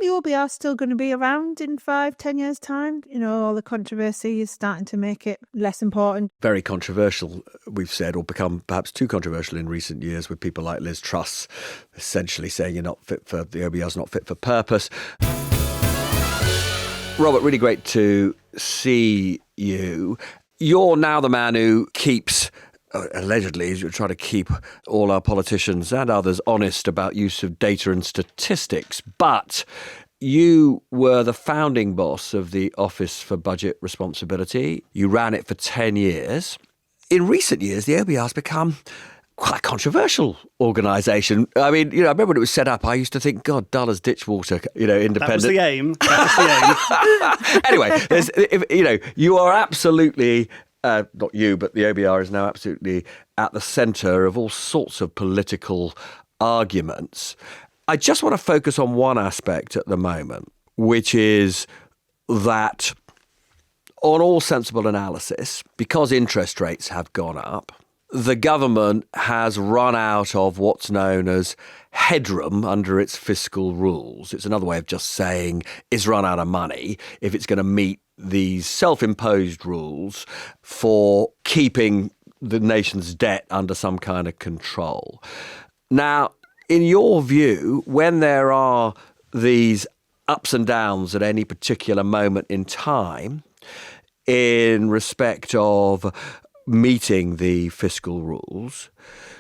the OBR still going to be around in 5-10 years' time? All the controversy is starting to make it less important. Very controversial, we've said, or become perhaps too controversial in recent years, with people like Liz Truss essentially saying the OBR's not fit for purpose. Robert, really great to see you. You're now the man who keeps, allegedly, you're trying to keep all our politicians and others honest about use of data and statistics. But you were the founding boss of the Office for Budget Responsibility. You ran it for 10 years. In recent years, the OBR has become quite a controversial organisation. I mean, I remember when it was set up, I used to think, God, dull as ditch water, independent. That was the aim. Anyway, you are absolutely, not you, but the OBR is now absolutely at the centre of all sorts of political arguments. I just want to focus on one aspect at the moment, which is that on all sensible analysis, because interest rates have gone up, the government has run out of what's known as headroom under its fiscal rules. It's another way of just saying it's run out of money if it's going to meet these self-imposed rules for keeping the nation's debt under some kind of control. Now, in your view, when there are these ups and downs at any particular moment in time in respect of meeting the fiscal rules,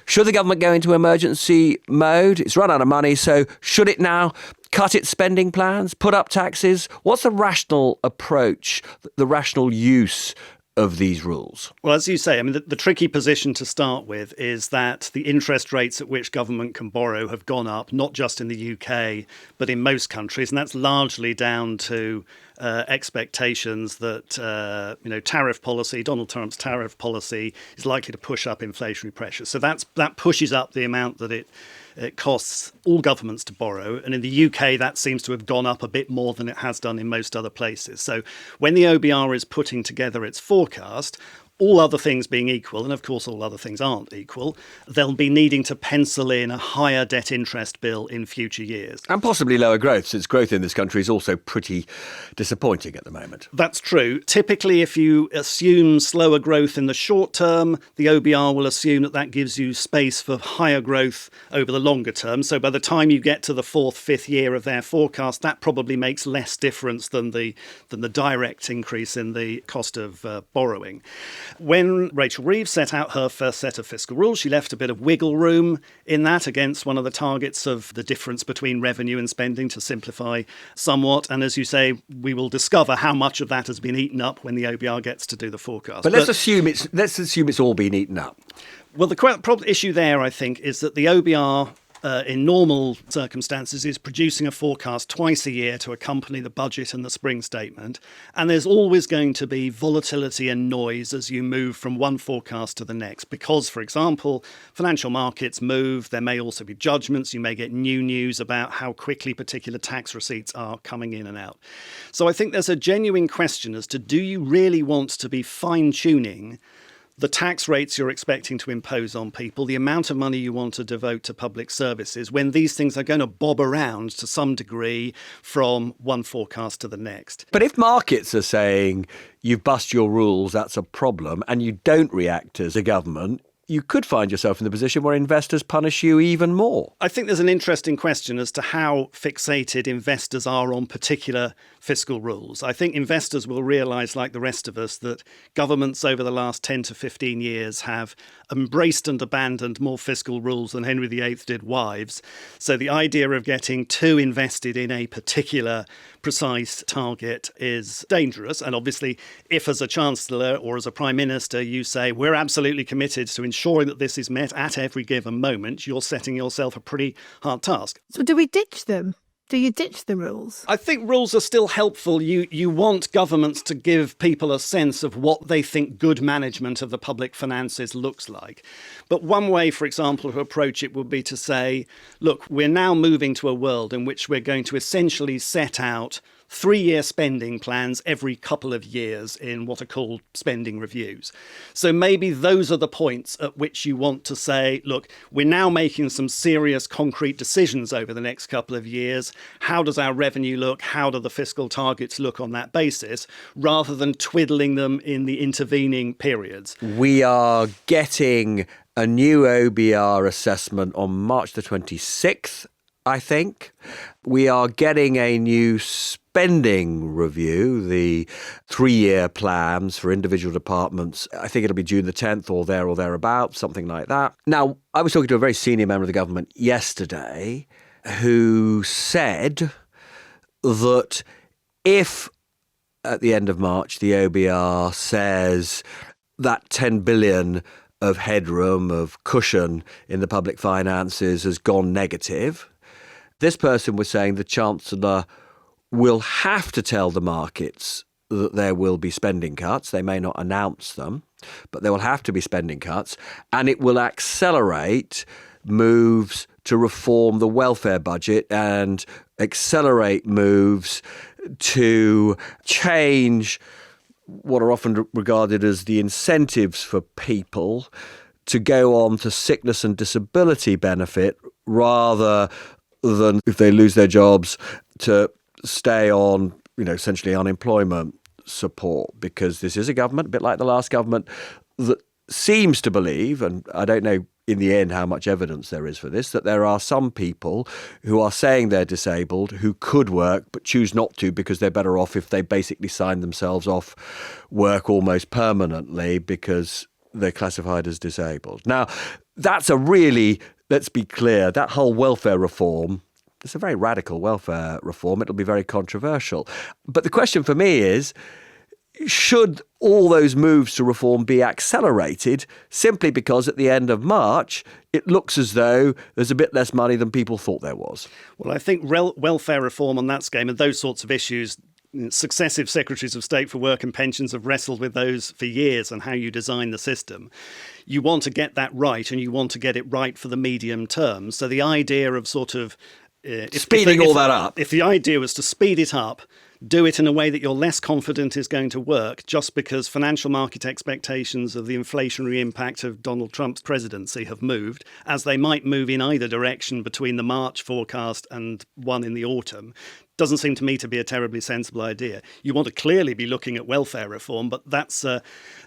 should the government go into emergency mode? It's run out of money, so should it now cut its spending plans, put up taxes? What's the rational approach, the rational use of these rules? Well, as you say, I mean, the tricky position to start with is that the interest rates at which government can borrow have gone up, not just in the UK, but in most countries. And that's largely down to expectations that, tariff policy, Donald Trump's tariff policy, is likely to push up inflationary pressure. So that pushes up the amount that it costs all governments to borrow. And in the UK, that seems to have gone up a bit more than it has done in most other places. So when the OBR is putting together its forecast, all other things being equal, and of course all other things aren't equal, they'll be needing to pencil in a higher debt interest bill in future years. And possibly lower growth, since growth in this country is also pretty disappointing at the moment. That's true. Typically, if you assume slower growth in the short term, the OBR will assume that gives you space for higher growth over the longer term. So by the time you get to the fourth, fifth year of their forecast, that probably makes less difference than the direct increase in the cost of borrowing. When Rachel Reeves set out her first set of fiscal rules, she left a bit of wiggle room in that against one of the targets of the difference between revenue and spending, to simplify somewhat. And as you say, we will discover how much of that has been eaten up when the OBR gets to do the forecast. But let's assume it's all been eaten up. Well, the problem issue there, I think, is that the OBR in normal circumstances is producing a forecast twice a year to accompany the budget and the spring statement. And there's always going to be volatility and noise as you move from one forecast to the next. Because, for example, financial markets move. There may also be judgments. You may get new news about how quickly particular tax receipts are coming in and out. So I think there's a genuine question as to, do you really want to be fine-tuning the tax rates you're expecting to impose on people, the amount of money you want to devote to public services, when these things are going to bob around to some degree from one forecast to the next? But if markets are saying you've bust your rules, that's a problem, and you don't react as a government, you could find yourself in the position where investors punish you even more. I think there's an interesting question as to how fixated investors are on particular fiscal rules. I think investors will realise, like the rest of us, that governments over the last 10 to 15 years have embraced and abandoned more fiscal rules than Henry VIII did wives. So the idea of getting too invested in a particular precise target is dangerous. And obviously, if as a chancellor or as a prime minister you say, we're absolutely committed to ensuring that this is met at every given moment, you're setting yourself a pretty hard task. So do we ditch them? Do you ditch the rules? I think rules are still helpful. You want governments to give people a sense of what they think good management of the public finances looks like. But one way, for example, to approach it would be to say, look, we're now moving to a world in which we're going to essentially set out 3-year spending plans every couple of years in what are called spending reviews. So maybe those are the points at which you want to say, look, we're now making some serious concrete decisions over the next couple of years. How does our revenue look? How do the fiscal targets look on that basis, rather than twiddling them in the intervening periods? We are getting a new OBR assessment on March the 26th, I think. We are getting a new spending review, the 3-year plans for individual departments. I think it'll be June the 10th or thereabouts, something like that. Now, I was talking to a very senior member of the government yesterday who said that if at the end of March the OBR says that 10 billion of headroom, of cushion in the public finances has gone negative, this person was saying the Chancellor will have to tell the markets that there will be spending cuts. They may not announce them, but there will have to be spending cuts, and it will accelerate moves to reform the welfare budget and accelerate moves to change what are often regarded as the incentives for people to go on to sickness and disability benefit rather than, if they lose their jobs, to stay on, essentially unemployment support. Because this is a government, a bit like the last government, that seems to believe, and I don't know in the end how much evidence there is for this, that there are some people who are saying they're disabled who could work but choose not to because they're better off if they basically sign themselves off work almost permanently because they're classified as disabled. Now, that's a really, let's be clear, that whole welfare reform, it's a very radical welfare reform. It'll be very controversial. But the question for me is, should all those moves to reform be accelerated simply because at the end of March it looks as though there's a bit less money than people thought there was? Well, I think welfare reform on that scale and those sorts of issues, successive secretaries of state for work and pensions have wrestled with those for years and how you design the system. You want to get that right, and you want to get it right for the medium term. So the idea of sort of speeding all that up. If the idea was to speed it up, do it in a way that you're less confident is going to work just because financial market expectations of the inflationary impact of Donald Trump's presidency have moved, as they might move in either direction between the March forecast and one in the autumn. Doesn't seem to me to be a terribly sensible idea. You want to clearly be looking at welfare reform, but that's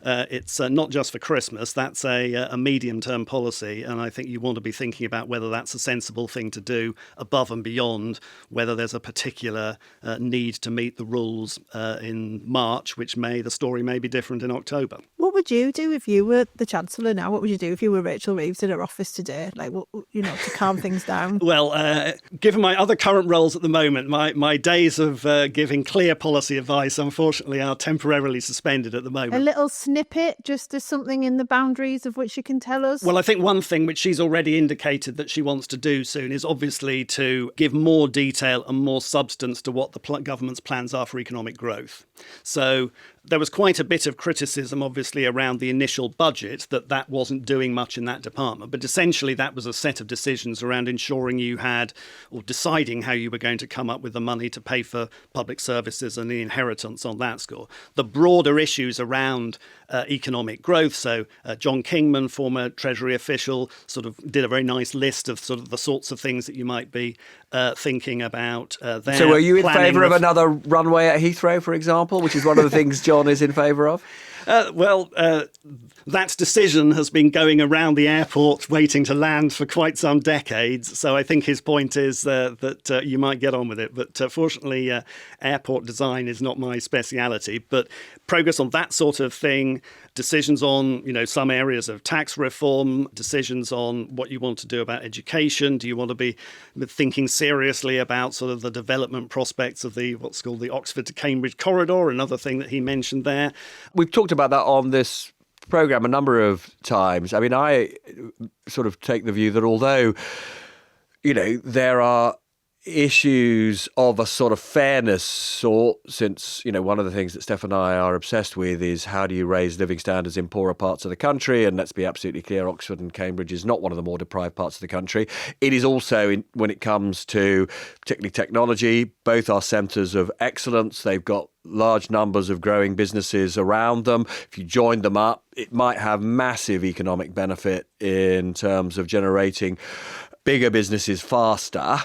it's not just for Christmas. That's a medium-term policy, and I think you want to be thinking about whether that's a sensible thing to do above and beyond whether there's a particular need to meet the rules in March, which the story may be different in October. What would you do if you were the Chancellor now? What would you do if you were Rachel Reeves in her office today? Like, to calm things down? Well, given my other current roles at the moment, my days of giving clear policy advice, unfortunately, are temporarily suspended at the moment. A little snippet, just as something in the boundaries of which you can tell us? Well, I think one thing which she's already indicated that she wants to do soon is obviously to give more detail and more substance to what the government's plans are for economic growth. So there was quite a bit of criticism, obviously, around the initial budget that wasn't doing much in that department. But essentially, that was a set of decisions around ensuring you had, or deciding how you were going to come up with the money to pay for public services and the inheritance on that score. The broader issues around economic growth. So John Kingman, former Treasury official, sort of did a very nice list of sort of the sorts of things that you might be thinking about there. So are you in favour of another runway at Heathrow, for example, which is one of the things John is in favour of? That decision has been going around the airport waiting to land for quite some decades. So I think his point is that you might get on with it. But fortunately, airport design is not my speciality. But progress on that sort of thing, decisions on, some areas of tax reform, decisions on what you want to do about education. Do you want to be thinking seriously about sort of the development prospects of what's called the Oxford to Cambridge corridor, another thing that he mentioned there? We've talked about that on this programme a number of times. I mean, I sort of take the view that although, there are issues of a sort of fairness sort, since, one of the things that Steph and I are obsessed with is how do you raise living standards in poorer parts of the country? And let's be absolutely clear, Oxford and Cambridge is not one of the more deprived parts of the country. It is also, when it comes to particularly technology, both are centres of excellence. They've got large numbers of growing businesses around them. If you join them up, it might have massive economic benefit in terms of generating bigger businesses faster.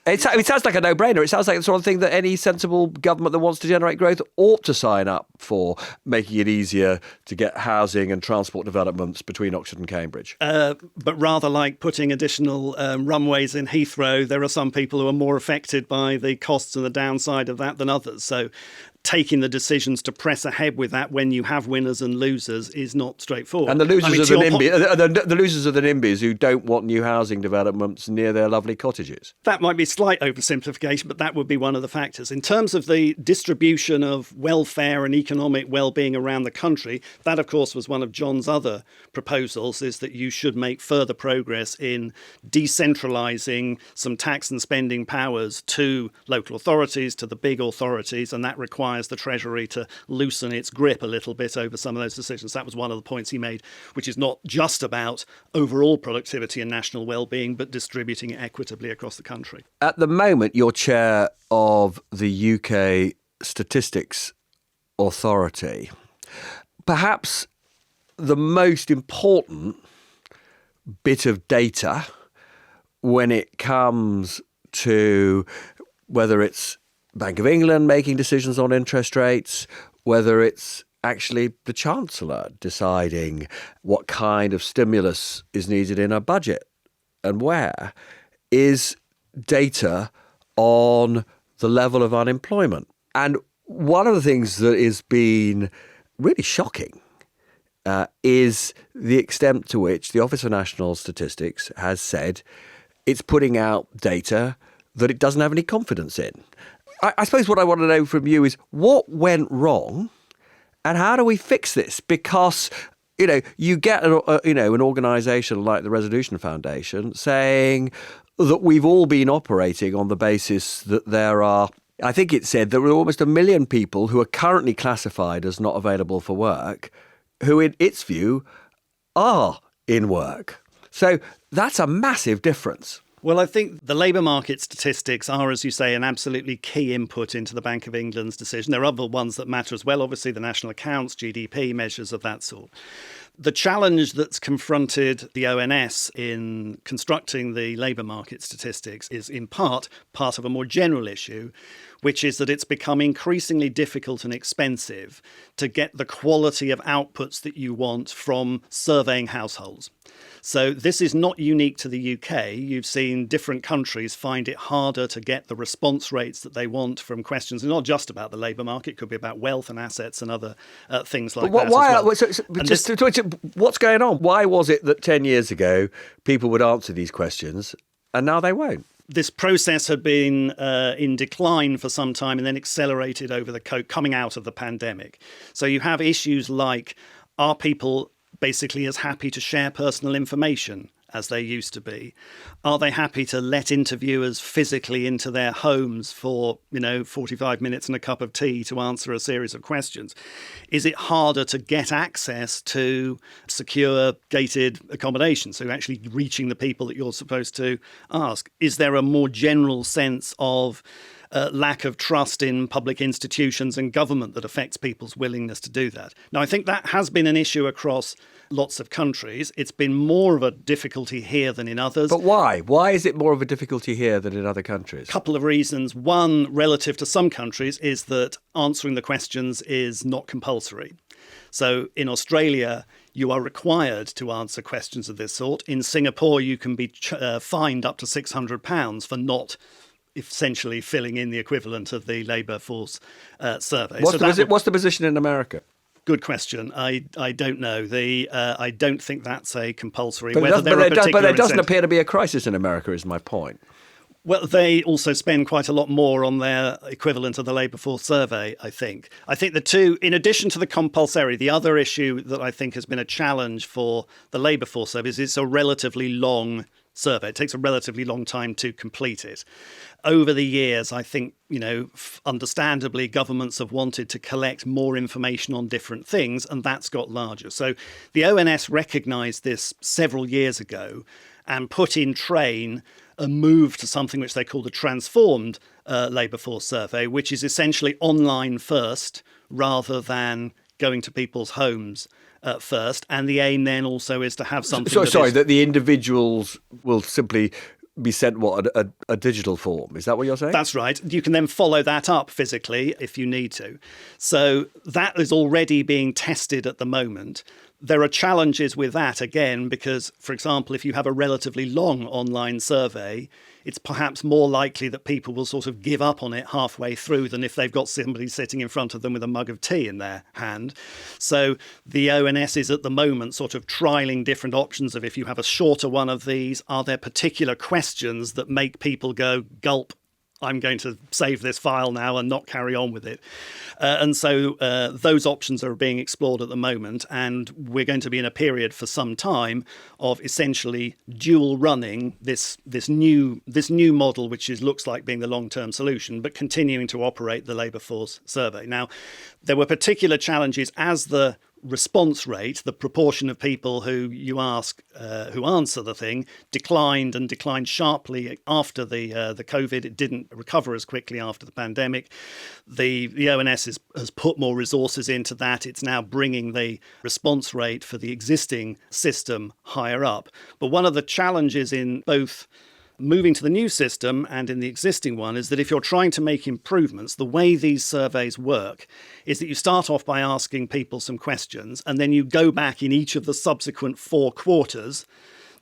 It sounds like a no-brainer. It sounds like the sort of thing that any sensible government that wants to generate growth ought to sign up for, making it easier to get housing and transport developments between Oxford and Cambridge. But rather like putting additional runways in Heathrow, there are some people who are more affected by the costs and the downside of that than others. So taking the decisions to press ahead with that when you have winners and losers is not straightforward. And the losers are the losers are the NIMBYs who don't want new housing developments near their lovely cottages. That might be slight oversimplification, but that would be one of the factors. In terms of the distribution of welfare and economic well-being around the country, that, of course, was one of John's other proposals, is that you should make further progress in decentralising some tax and spending powers to local authorities, to the big authorities, and that requires the Treasury to loosen its grip a little bit over some of those decisions. That was one of the points he made, which is not just about overall productivity and national well-being, but distributing it equitably across the country. At the moment, you're chair of the UK Statistics Authority. Perhaps the most important bit of data when it comes to whether it's Bank of England making decisions on interest rates, whether it's actually the Chancellor deciding what kind of stimulus is needed in a budget and where, is data on the level of unemployment. And one of the things that has been really shocking is the extent to which the Office for National Statistics has said it's putting out data that it doesn't have any confidence in. I suppose what I want to know from you is what went wrong and how do we fix this? Because, you get an organisation like the Resolution Foundation saying that we've all been operating on the basis that there are, I think it said there were almost 1 million people who are currently classified as not available for work, who in its view are in work. So that's a massive difference. Well, I think the labour market statistics are, as you say, an absolutely key input into the Bank of England's decision. There are other ones that matter as well, obviously the national accounts, GDP, measures of that sort. The challenge that's confronted the ONS in constructing the labour market statistics is in part of a more general issue, which is that it's become increasingly difficult and expensive to get the quality of outputs that you want from surveying households. So this is not unique to the UK. You've seen different countries find it harder to get the response rates that they want from questions. It's not just about the labour market. It could be about wealth and assets and other things like that as well. What's going on? Why was it that 10 years ago people would answer these questions and now they won't? This process had been in decline for some time and then accelerated over coming out of the pandemic. So you have issues like, are people basically as happy to share personal information as they used to be? Are they happy to let interviewers physically into their homes for, 45 minutes and a cup of tea to answer a series of questions? Is it harder to get access to secure gated accommodation? So actually reaching the people that you're supposed to ask. Is there a more general sense of lack of trust in public institutions and government that affects people's willingness to do that? Now, I think that has been an issue across lots of countries. It's been more of a difficulty here than in others. But why? Why is it more of a difficulty here than in other countries? A couple of reasons. One, relative to some countries, is that answering the questions is not compulsory. So in Australia, you are required to answer questions of this sort. In Singapore, you can be fined up to £600 for not essentially filling in the equivalent of the labour force survey. What's the position in America? Good question. I don't know. I don't think that's a compulsory. But there doesn't appear to be a crisis in America, is my point. Well, they also spend quite a lot more on their equivalent of the labour force survey, I think. I think the two, in addition to the compulsory, the other issue that I think has been a challenge for the labour force survey is it's a relatively long survey. It takes a relatively long time to complete it. Over the years, I think, understandably, governments have wanted to collect more information on different things, and that's got larger. So the ONS recognised this several years ago and put in train a move to something which they call the transformed labour force survey, which is essentially online first rather than going to people's homes first. And the aim then also is to have something... that the individuals will simply be sent a digital form. Is that what you're saying? That's right. You can then follow that up physically if you need to. So that is already being tested at the moment. There are challenges with that, again, because, for example, if you have a relatively long online survey, it's perhaps more likely that people will sort of give up on it halfway through than if they've got somebody sitting in front of them with a mug of tea in their hand. So the ONS is at the moment sort of trialling different options of, if you have a shorter one of these, are there particular questions that make people go, gulp, I'm going to save this file now and not carry on with it. And so those options are being explored at the moment, and we're going to be in a period for some time of essentially dual running this new model, which looks like being the long-term solution, but continuing to operate the labour force survey. Now, there were particular challenges as the response rate, the proportion of people who you ask who answer the thing, declined sharply after the COVID. It didn't recover as quickly after the pandemic. The ONS has put more resources into that. It's now bringing the response rate for the existing system higher up. But one of the challenges in both moving to the new system and in the existing one is that if you're trying to make improvements, the way these surveys work is that you start off by asking people some questions, and then you go back in each of the subsequent 4 quarters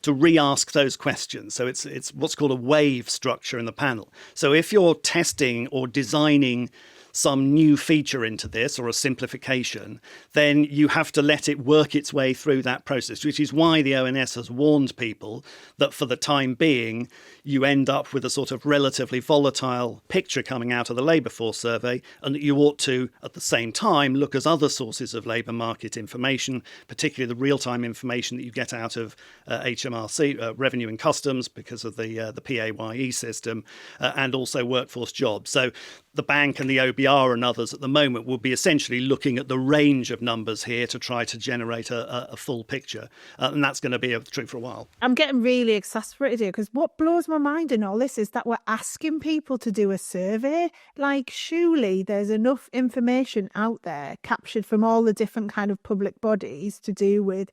to re-ask those questions. So it's what's called a wave structure in the panel. So if you're testing or designing some new feature into this or a simplification, then you have to let it work its way through that process, which is why the ONS has warned people that for the time being, you end up with a sort of relatively volatile picture coming out of the labour force survey, and that you ought to, at the same time, look at other sources of labour market information, particularly the real-time information that you get out of HMRC, Revenue and Customs, because of the PAYE system, and also workforce jobs. So the bank and the OBR and others at the moment will be essentially looking at the range of numbers here to try to generate a full picture. And that's going to be true for a while. I'm getting really exasperated here because what blows my mind in all this is that we're asking people to do a survey. Like, surely there's enough information out there captured from all the different kind of public bodies to do with,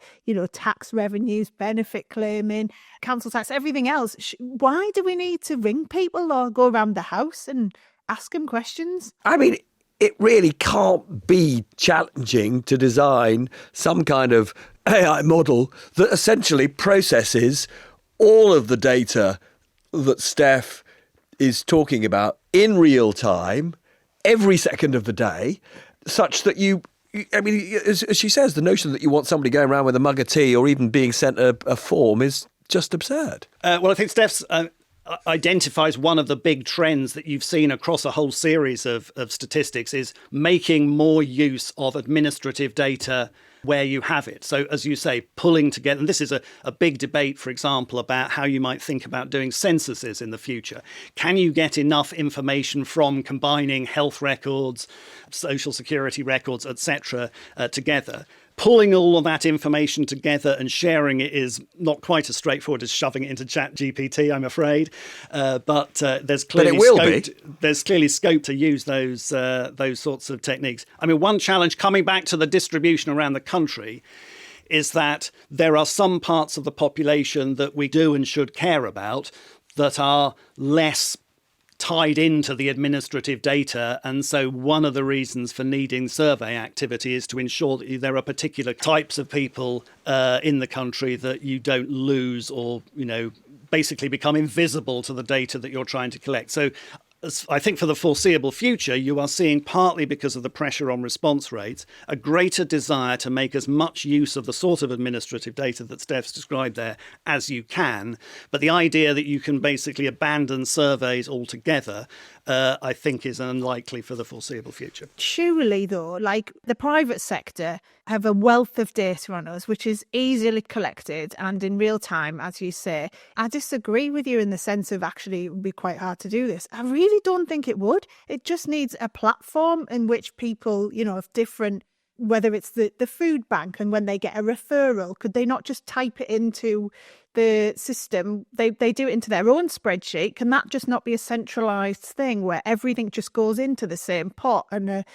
tax revenues, benefit claiming, council tax, everything else. Why do we need to ring people or go around the house and ask them questions? I mean, it really can't be challenging to design some kind of AI model that essentially processes all of the data that Steph is talking about in real time, every second of the day, such that as she says, the notion that you want somebody going around with a mug of tea or even being sent a form is just absurd. Well, I think Steph's identifies one of the big trends that you've seen across a whole series of statistics is making more use of administrative data where you have it. So, as you say, pulling together, and this is a big debate, for example, about how you might think about doing censuses in the future. Can you get enough information from combining health records, social security records, etc., together? Pulling all of that information together and sharing it is not quite as straightforward as shoving it into ChatGPT, I'm afraid. But there's clearly scope to use those sorts of techniques. I mean, one challenge coming back to the distribution around the country is that there are some parts of the population that we do and should care about that are less tied into the administrative data. And so one of the reasons for needing survey activity is to ensure that there are particular types of people in the country that you don't lose or, basically become invisible to the data that you're trying to collect. So I think for the foreseeable future, you are seeing, partly because of the pressure on response rates, a greater desire to make as much use of the sort of administrative data that Steph's described there as you can. But the idea that you can basically abandon surveys altogether, I think is unlikely for the foreseeable future. Surely, though, like the private sector have a wealth of data on us, which is easily collected and in real time, as you say. I disagree with you in the sense of actually it would be quite hard to do this. I really don't think it would. It just needs a platform in which people, of different, whether it's the food bank, and when they get a referral, could they not just type it into the system? They do it into their own spreadsheet. Can that just not be a centralized thing where everything just goes into the same pot and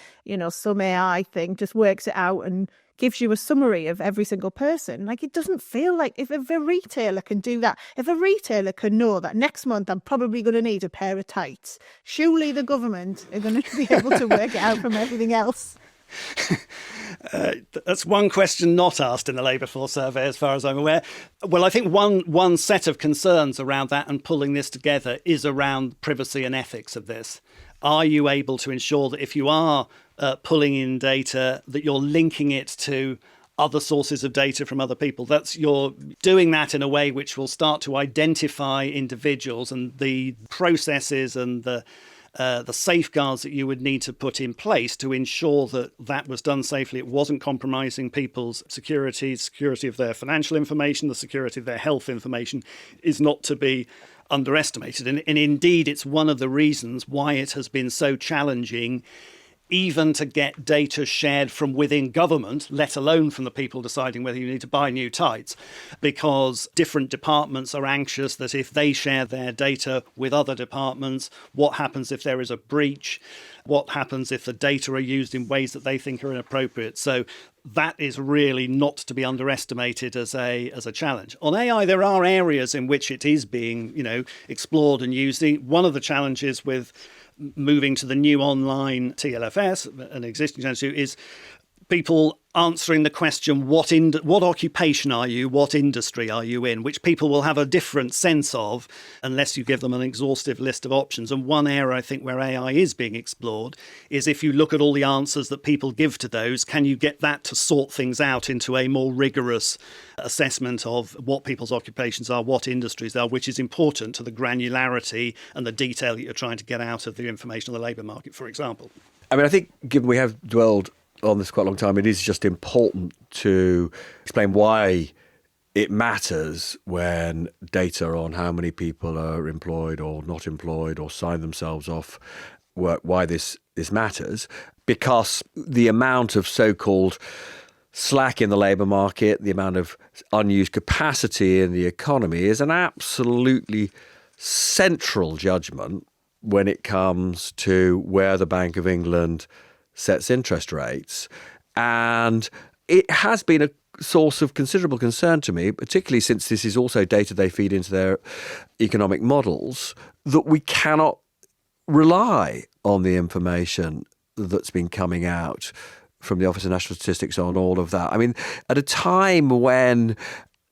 some AI thing just works it out and gives you a summary of every single person? Like, it doesn't feel like, if a retailer can do that, if a retailer can know that next month I'm probably going to need a pair of tights, surely the government are going to be able to work it out from everything else. That's one question not asked in the labour force survey, as far as I'm aware. Well, I think one set of concerns around that and pulling this together is around privacy and ethics of this. Are you able to ensure that if you are pulling in data, that you're linking it to other sources of data from other people? You're doing that in a way which will start to identify individuals, and the processes and the safeguards that you would need to put in place to ensure that that was done safely. It wasn't compromising people's security of their financial information, the security of their health information is not to be underestimated. And indeed, it's one of the reasons why it has been so challenging even to get data shared from within government, let alone from the people deciding whether you need to buy new tights, because different departments are anxious that if they share their data with other departments, what happens if there is a breach? What happens if the data are used in ways that they think are inappropriate? So that is really not to be underestimated as a challenge. On AI, there are areas in which it is being, explored and used. One of the challenges with moving to the new online TLFS, an existing challenge, is people answering the question, what occupation are you, what industry are you in, which people will have a different sense of unless you give them an exhaustive list of options. And one area I think where AI is being explored is if you look at all the answers that people give to those, can you get that to sort things out into a more rigorous assessment of what people's occupations are, what industries they are, which is important to the granularity and the detail that you're trying to get out of the information on the labour market, for example. I mean, I think given we have dwelled on this quite a long time, it is just important to explain why it matters when data on how many people are employed or not employed or sign themselves off work, why this matters. Because the amount of so-called slack in the labour market, the amount of unused capacity in the economy is an absolutely central judgment when it comes to where the Bank of England sets interest rates. And it has been a source of considerable concern to me, particularly since this is also data they feed into their economic models, that we cannot rely on the information that's been coming out from the Office of National Statistics on all of that. I mean, at a time when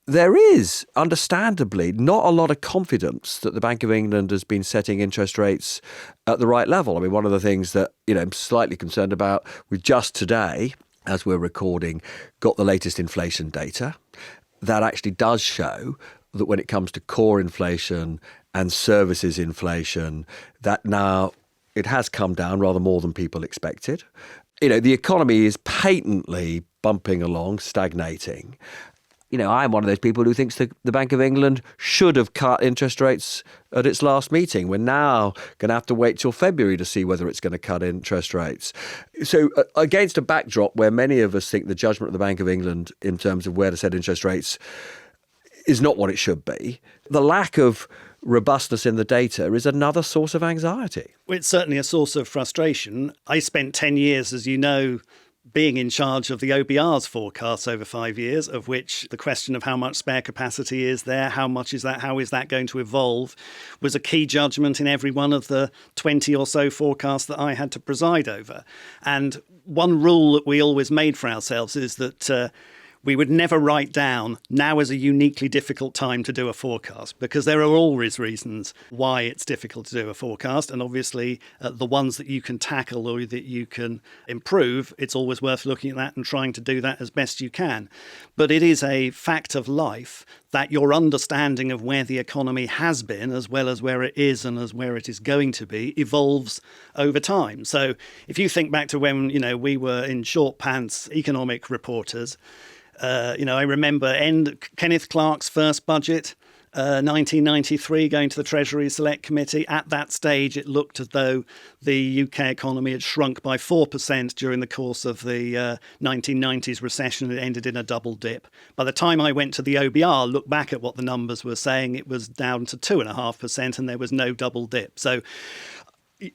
there is, understandably, not a lot of confidence that the Bank of England has been setting interest rates at the right level. I mean, one of the things that, I'm slightly concerned about, we just today, as we're recording, got the latest inflation data. That actually does show that when it comes to core inflation and services inflation, that now it has come down rather more than people expected. The economy is patently bumping along, stagnating. I'm one of those people who thinks the Bank of England should have cut interest rates at its last meeting. We're now going to have to wait till February to see whether it's going to cut interest rates. So against a backdrop where many of us think the judgment of the Bank of England in terms of where to set interest rates is not what it should be, the lack of robustness in the data is another source of anxiety. Well, it's certainly a source of frustration. I spent 10 years, as you know, being in charge of the OBR's forecasts over 5 years, of which the question of how much spare capacity is there, how much is that, how is that going to evolve, was a key judgment in every one of the 20 or so forecasts that I had to preside over. And one rule that we always made for ourselves is that we would never write down now is a uniquely difficult time to do a forecast, because there are always reasons why it's difficult to do a forecast. And obviously, the ones that you can tackle or that you can improve, it's always worth looking at that and trying to do that as best you can. But it is a fact of life that your understanding of where the economy has been, as well as where it is and as where it is going to be, evolves over time. So if you think back to when, we were in short pants economic reporters, I remember Kenneth Clarke's first budget, 1993, going to the Treasury Select Committee. At that stage, it looked as though the UK economy had shrunk by 4% during the course of the 1990s recession. It ended in a double dip. By the time I went to the OBR, looked back at what the numbers were saying, it was down to 2.5% and there was no double dip. So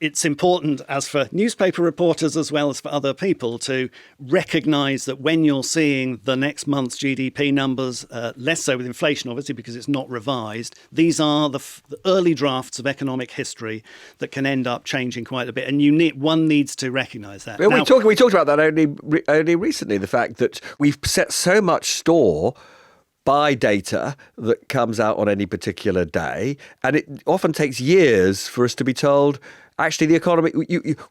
it's important, as for newspaper reporters as well as for other people, to recognise that when you're seeing the next month's GDP numbers, less so with inflation, obviously, because it's not revised, these are the early drafts of economic history that can end up changing quite a bit. And one needs to recognise that. Well, we talked about that only recently, the fact that we've set so much store by data that comes out on any particular day, and it often takes years for us to be told, actually, the economy,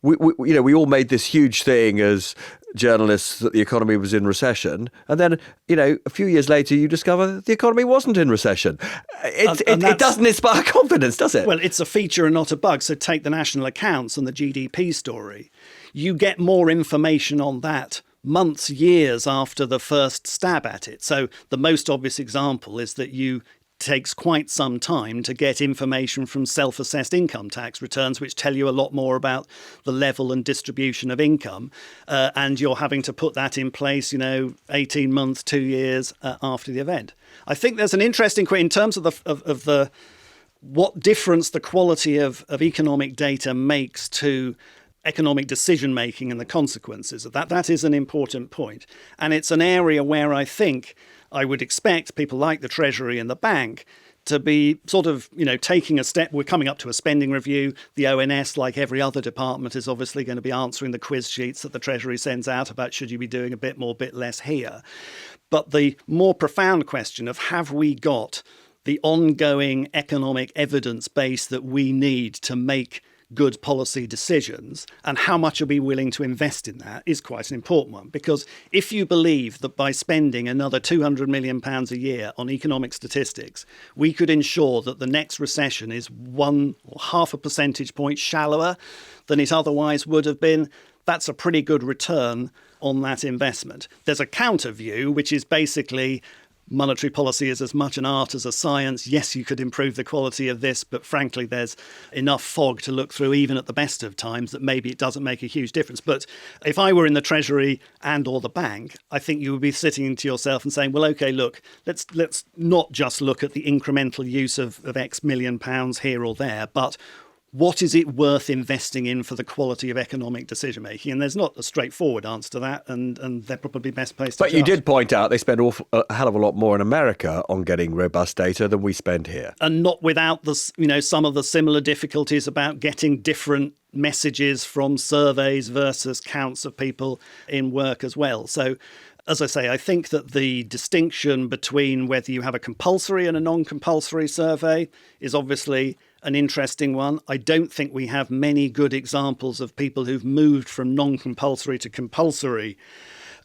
we all made this huge thing as journalists that the economy was in recession. And then, a few years later, you discover the economy wasn't in recession. It doesn't inspire confidence, does it? Well, it's a feature and not a bug. So take the national accounts and the GDP story. You get more information on that months, years after the first stab at it. So the most obvious example is that takes quite some time to get information from self-assessed income tax returns, which tell you a lot more about the level and distribution of income. And you're having to put that in place, 18 months, 2 years after the event. I think there's an interesting in terms of the what difference the quality of economic data makes to economic decision making and the consequences of that. That is an important point. And it's an area where I think I would expect people like the Treasury and the bank to be sort of, taking a step. We're coming up to a spending review. The ONS, like every other department, is obviously going to be answering the quiz sheets that the Treasury sends out about should you be doing a bit more, bit less here. But the more profound question of have we got the ongoing economic evidence base that we need to make good policy decisions, and how much are we willing to invest in that, is quite an important one. Because if you believe that by spending another £200 million a year on economic statistics, we could ensure that the next recession is 1 or half a percentage point shallower than it otherwise would have been, that's a pretty good return on that investment. There's a counter view, which is basically monetary policy is as much an art as a science. Yes, you could improve the quality of this, but frankly, there's enough fog to look through even at the best of times that maybe it doesn't make a huge difference. But if I were in the Treasury and or the bank, I think you would be sitting to yourself and saying, well, OK, look, let's not just look at the incremental use of X million pounds here or there, but what is it worth investing in for the quality of economic decision making? And there's not a straightforward answer to that, and they're probably best placed to But judge. you did point out they spend a hell of a lot more in America on getting robust data than we spend here. And not without some of the similar difficulties about getting different messages from surveys versus counts of people in work as well. So, as I say, I think that the distinction between whether you have a compulsory and a non-compulsory survey is obviously an interesting one. I don't think we have many good examples of people who've moved from non-compulsory to compulsory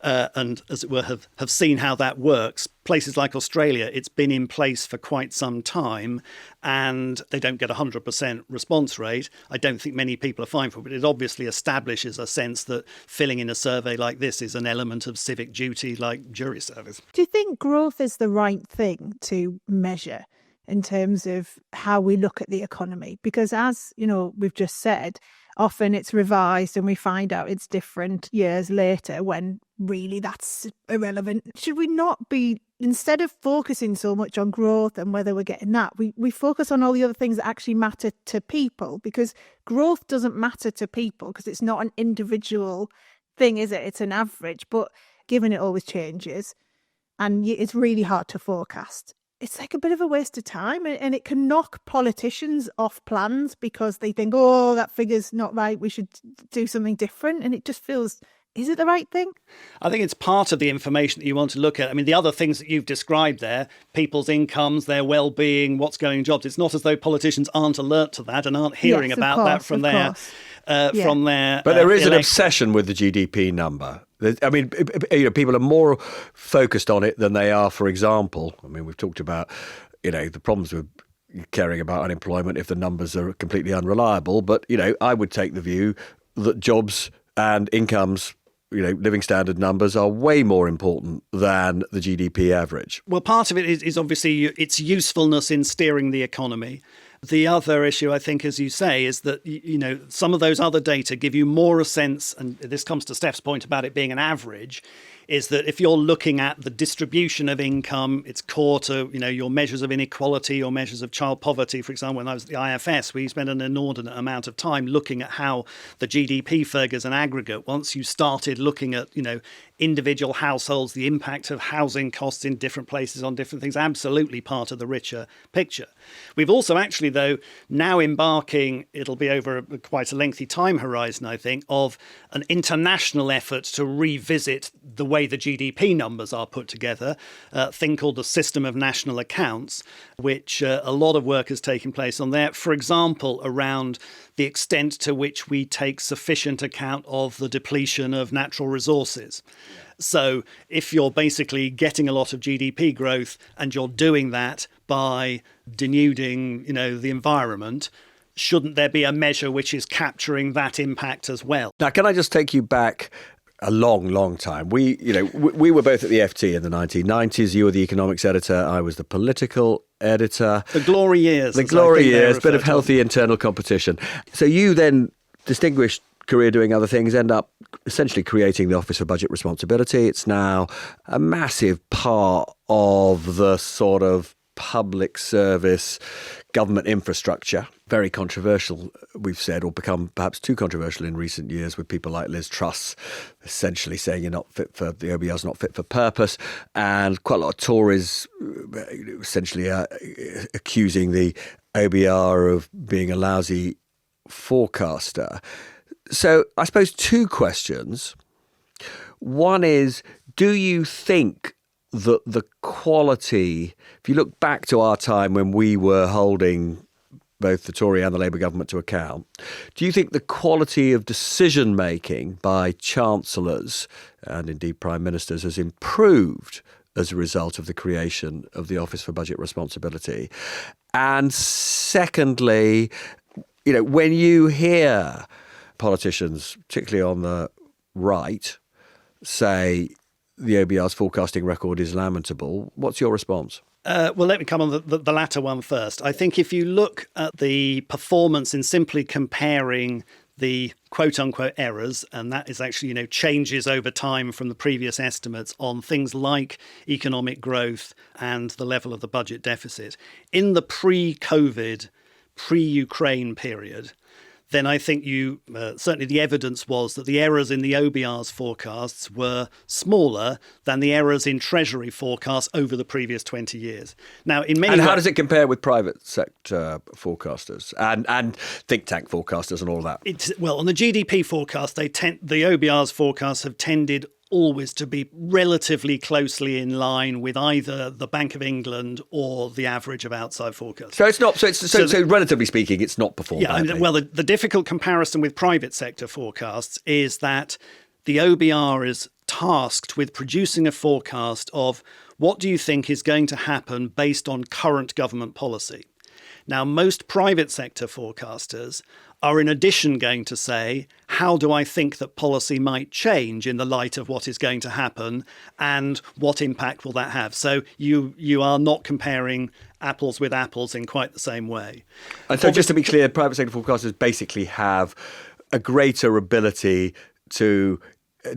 and, as it were, have seen how that works. Places like Australia, it's been in place for quite some time and they don't get 100% response rate. I don't think many people are fine for it, but it obviously establishes a sense that filling in a survey like this is an element of civic duty like jury service. Do you think growth is the right thing to measure in terms of how we look at the economy? Because as, we've just said, often it's revised and we find out it's different years later when really that's irrelevant. Should we not be, instead of focusing so much on growth and whether we're getting that, we focus on all the other things that actually matter to people? Because growth doesn't matter to people because it's not an individual thing, is it? It's an average. But given it always changes and it's really hard to forecast, it's like a bit of a waste of time, and it can knock politicians off plans because they think, oh, that figure's not right, we should do something different. And it just feels Is it the right thing? I think it's part of the information that you want to look at. I mean, the other things that you've described there, people's incomes, their well-being, what's going in jobs, it's not as though politicians aren't alert to that and aren't hearing Yes, of about course, that from of their course. from their But there is an elect- obsession with the GDP number. I mean, people are more focused on it than they are, for example. I mean, we've talked about, the problems with caring about unemployment if the numbers are completely unreliable. But, I would take the view that jobs and incomes, living standard numbers are way more important than the GDP average. Well, part of it is obviously its usefulness in steering the economy. The other issue, I think, as you say, is that, some of those other data give you more a sense, and this comes to Steph's point about it being an average, is that if you're looking at the distribution of income, it's core to, your measures of inequality or measures of child poverty. For example, when I was at the IFS, we spent an inordinate amount of time looking at how the GDP figures in aggregate, once you started looking at, individual households, the impact of housing costs in different places on different things, absolutely part of the richer picture. We've also actually, though, now embarking, it'll be over quite a lengthy time horizon, I think, of an international effort to revisit the way the GDP numbers are put together, a thing called the System of National Accounts, which a lot of work has taken place on there. For example, around the extent to which we take sufficient account of the depletion of natural resources. So if you're basically getting a lot of GDP growth and you're doing that by denuding, the environment, shouldn't there be a measure which is capturing that impact as well? Now, can I just take you back a long, long time? We were both at the FT in the 1990s. You were the economics editor. I was the political editor. The glory years. The glory years, bit of healthy internal competition. So you then distinguished career doing other things, end up essentially creating the Office for Budget Responsibility. It's now a massive part of the sort of public service government infrastructure. Very controversial, we've said, or become perhaps too controversial in recent years with people like Liz Truss essentially saying you're not fit for, the OBR's not fit for purpose, and quite a lot of Tories essentially accusing the OBR of being a lousy forecaster. So I suppose two questions. One is, do you think that the quality, if you look back to our time when we were holding both the Tory and the Labour government to account, do you think the quality of decision making by chancellors and indeed prime ministers has improved as a result of the creation of the Office for Budget Responsibility? And secondly, when you hear politicians, particularly on the right, say the OBR's forecasting record is lamentable, what's your response? Well, let me come on the latter one first. I think if you look at the performance in simply comparing the quote-unquote errors, and that is actually, changes over time from the previous estimates on things like economic growth and the level of the budget deficit, in the pre-COVID, pre-Ukraine period, then I think certainly the evidence was that the errors in the OBR's forecasts were smaller than the errors in Treasury forecasts over the previous 20 years. Now, in many And how ways, does it compare with private sector forecasters and think tank forecasters and all that? Well, on the GDP forecast, the OBR's forecasts have tended always to be relatively closely in line with either the Bank of England or the average of outside forecasts. So it's not. So relatively speaking, it's not performed. Yeah, well, the difficult comparison with private sector forecasts is that the OBR is tasked with producing a forecast of what do you think is going to happen based on current government policy. Now, most private sector forecasters are in addition going to say, how do I think that policy might change in the light of what is going to happen and what impact will that have? So you are not comparing apples with apples in quite the same way. And so just to be clear, private sector forecasters basically have a greater ability to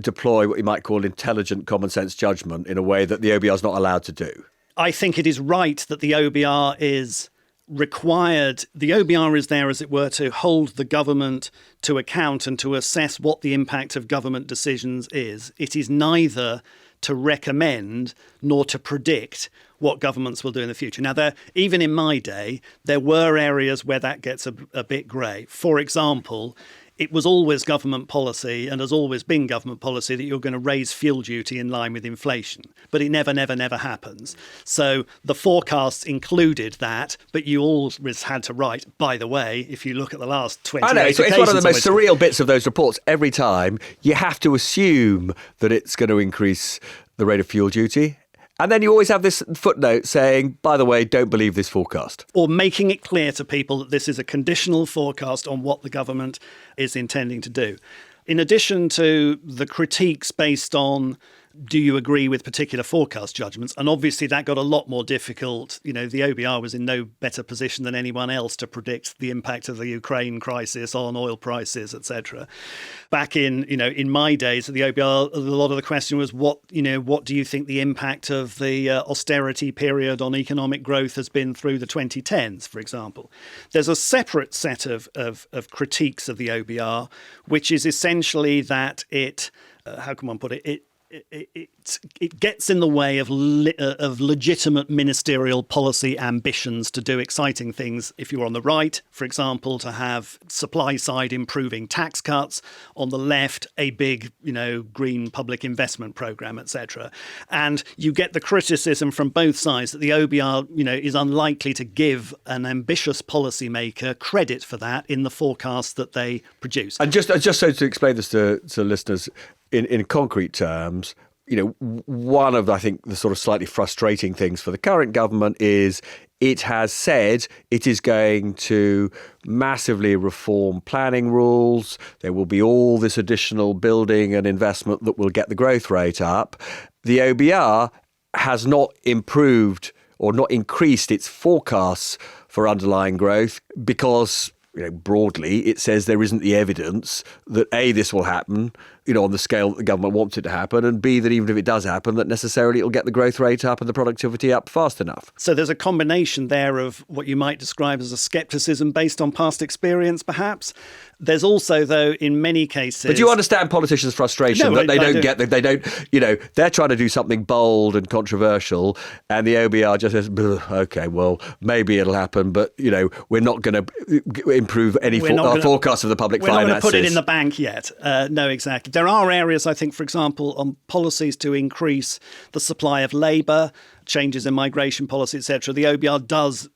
deploy what you might call intelligent common sense judgment in a way that the OBR is not allowed to do. I think it is right that the OBR is required. The OBR is there, as it were, to hold the government to account and to assess what the impact of government decisions is. It is neither to recommend nor to predict what governments will do in the future. Now, even in my day, there were areas where that gets a bit grey. For example, it was always government policy and has always been government policy that you're going to raise fuel duty in line with inflation. But it never happens. So the forecasts included that, but you always had to write, by the way, if you look at the last 20 I know, it's one of the most surreal bits of those reports. Every time you have to assume that it's going to increase the rate of fuel duty. And then you always have this footnote saying, by the way, don't believe this forecast. Or making it clear to people that this is a conditional forecast on what the government is intending to do. In addition to the critiques based on, do you agree with particular forecast judgments? And obviously that got a lot more difficult. The OBR was in no better position than anyone else to predict the impact of the Ukraine crisis on oil prices, etc. Back in my days at the OBR, a lot of the question was what do you think the impact of the austerity period on economic growth has been through the 2010s, for example. There's a separate set of critiques of the OBR, which is essentially that it, how can one put it, it gets in the way of legitimate ministerial policy ambitions to do exciting things. If you're on the right, for example, to have supply side improving tax cuts, on the left, a big, green public investment program, etc. And you get the criticism from both sides that the OBR, is unlikely to give an ambitious policymaker credit for that in the forecast that they produce. And just so to explain this to listeners, in concrete terms, one of, I think, the sort of slightly frustrating things for the current government is it has said it is going to massively reform planning rules. There will be all this additional building and investment that will get the growth rate up. The OBR has not improved or not increased its forecasts for underlying growth because, broadly, it says there isn't the evidence that A, this will happen, on the scale that the government wants it to happen, and B, that even if it does happen, that necessarily it'll get the growth rate up and the productivity up fast enough. So there's a combination there of what you might describe as a scepticism based on past experience, perhaps. There's also, though, in many cases... But do you understand politicians' frustration that they don't get that they don't, they're trying to do something bold and controversial, and the OBR just says, okay, well, maybe it'll happen, but, we're not going to improve any forecast of the public finances. We're not going to put it in the bank yet. No, exactly. There are areas, I think, for example, on policies to increase the supply of labour, changes in migration policy, etc. The OBR does,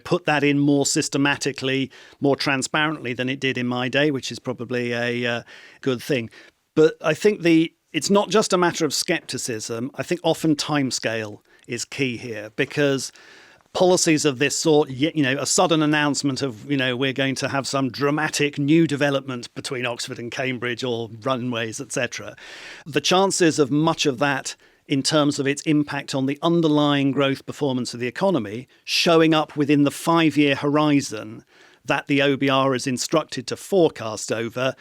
put that in more systematically, more transparently than it did in my day, which is probably a good thing. But I think it's not just a matter of scepticism. I think often timescale is key here because policies of this sort, a sudden announcement of, we're going to have some dramatic new development between Oxford and Cambridge or runways, etc. The chances of much of that in terms of its impact on the underlying growth performance of the economy showing up within the 5-year horizon that the OBR is instructed to forecast over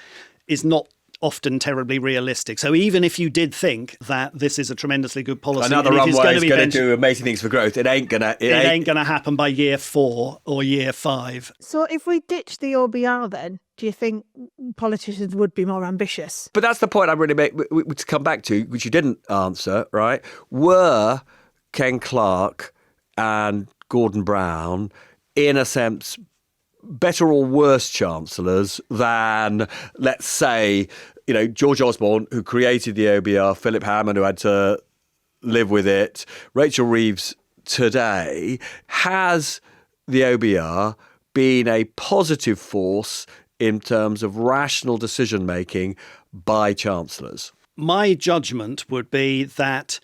is not often terribly realistic. So even if you did think that this is a tremendously good policy, another runway is going to do amazing things for growth, it ain't going to happen by year 4 or year 5. So if we ditch the OBR then, do you think politicians would be more ambitious? But that's the point I really make to come back to, which you didn't answer, right? Were Ken Clarke and Gordon Brown, in a sense, better or worse chancellors than, let's say, George Osborne, who created the OBR, Philip Hammond, who had to live with it, Rachel Reeves today? Has the OBR been a positive force in terms of rational decision-making by chancellors? My judgment would be that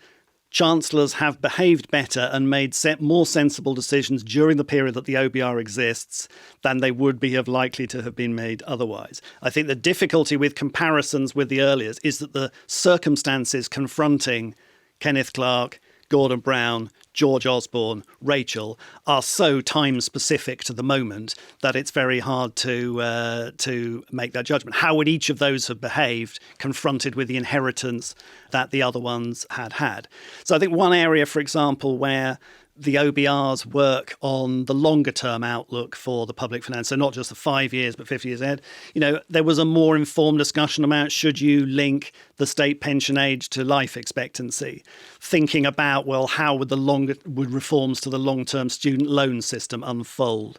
chancellors have behaved better and made more sensible decisions during the period that the OBR exists than they would be likely to have been made otherwise. I think the difficulty with comparisons with the earliest is that the circumstances confronting Kenneth Clarke, Gordon Brown, George Osborne, Rachel are so time-specific to the moment that it's very hard to make that judgment. How would each of those have behaved confronted with the inheritance that the other ones had? So I think one area, for example, where the OBRs work on the longer term outlook for the public finance, so not just the 5 years, but 50 years ahead. There was a more informed discussion about should you link the state pension age to life expectancy, thinking about, well, how would reforms to the long-term student loan system unfold?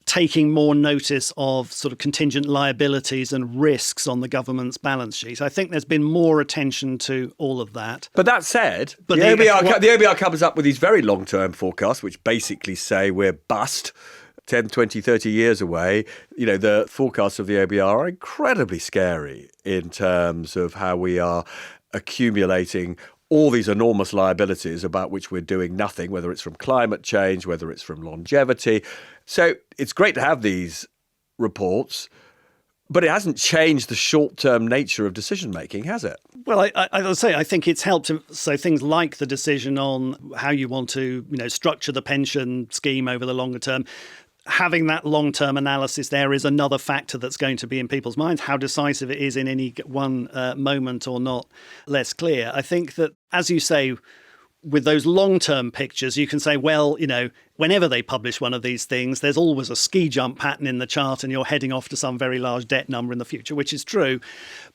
taking more notice of sort of contingent liabilities and risks on the government's balance sheet. I think there's been more attention to all of that. But that said, But the the- OBR comes up with these very long-term forecasts, which basically say we're bust 10, 20, 30 years away. You know, the forecasts of the OBR are incredibly scary in terms of how we are accumulating all these enormous liabilities about which we're doing nothing, whether it's from climate change, whether it's from longevity. So it's great to have these reports, but it hasn't changed the short-term nature of decision-making, has it? Well, I will say I think it's helped. So things like the decision on how you want to, structure the pension scheme over the longer term. Having that long-term analysis there is another factor that's going to be in people's minds. How decisive it is in any one moment or not, less clear. I think that, as you say, with those long-term pictures, you can say, well, whenever they publish one of these things, there's always a ski jump pattern in the chart and you're heading off to some very large debt number in the future, which is true.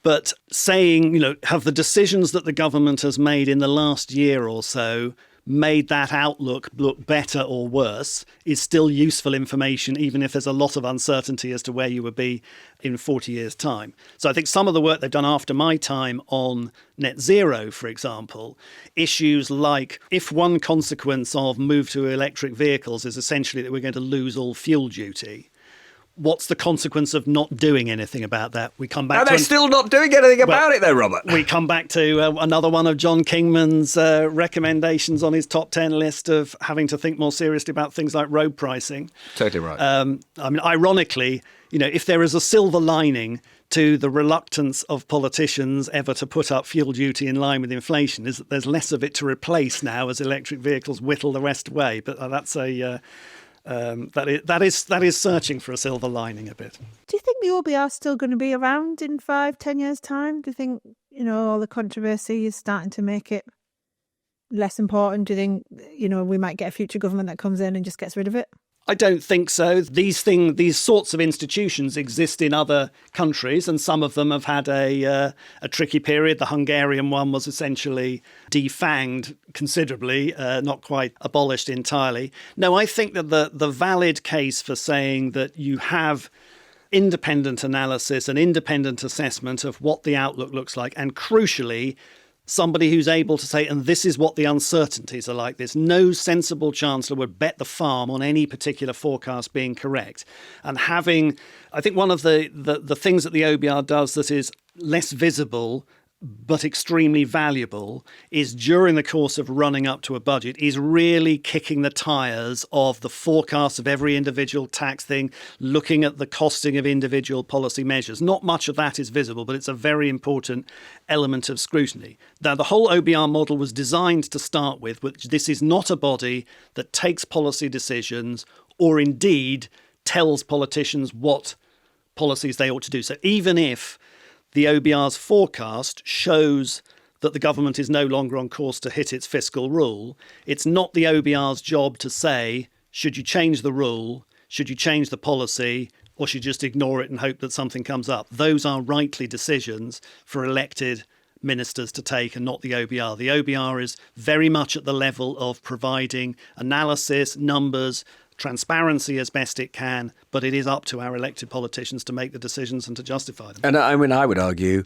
But saying, have the decisions that the government has made in the last year or so made that outlook look better or worse is still useful information, even if there's a lot of uncertainty as to where you would be in 40 years' time. So I think some of the work they've done after my time on net zero, for example, issues like if one consequence of move to electric vehicles is essentially that we're going to lose all fuel duty, what's the consequence of not doing anything about that? We come back They're still not doing anything about it, though, Robert. We come back to another one of John Kingman's recommendations on his top 10 list of having to think more seriously about things like road pricing. Totally right. Ironically, if there is a silver lining to the reluctance of politicians ever to put up fuel duty in line with inflation, is that there's less of it to replace now as electric vehicles whittle the rest away. But that's that is searching for a silver lining a bit. Do you think the OBR is still going to be around in 5-10 years' time? Do you think, all the controversy is starting to make it less important? Do you think, we might get a future government that comes in and just gets rid of it? I don't think so. These sorts of institutions exist in other countries, and some of them have had a tricky period. The Hungarian one was essentially defanged considerably, not quite abolished entirely. No, I think that the valid case for saying that you have independent analysis and independent assessment of what the outlook looks like, and crucially, somebody who's able to say, and this is what the uncertainties are like. There's no sensible chancellor would bet the farm on any particular forecast being correct. And I think one of the things that the OBR does that is less visible but extremely valuable is during the course of running up to a budget is really kicking the tires of the forecast of every individual tax thing, looking at the costing of individual policy measures. Not much of that is visible, but it's a very important element of scrutiny. Now, the whole OBR model was designed to start with, which this is not a body that takes policy decisions or indeed tells politicians what policies they ought to do. So even if the OBR's forecast shows that the government is no longer on course to hit its fiscal rule, it's not the OBR's job to say, should you change the rule, should you change the policy, or should you just ignore it and hope that something comes up? Those are rightly decisions for elected ministers to take and not the OBR. The OBR is very much at the level of providing analysis, numbers, transparency as best it can, but it is up to our elected politicians to make the decisions and to justify them. And I would argue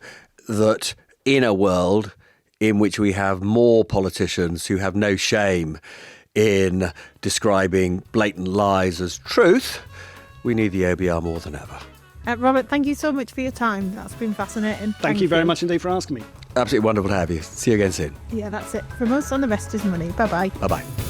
that in a world in which we have more politicians who have no shame in describing blatant lies as truth, we need the OBR more than ever. Robert, thank you so much for your time. That's been fascinating. Thank you very much indeed for asking me. Absolutely wonderful to have you. See you again soon. Yeah, that's it from us on The Rest Is Money. Bye-bye. Bye-bye.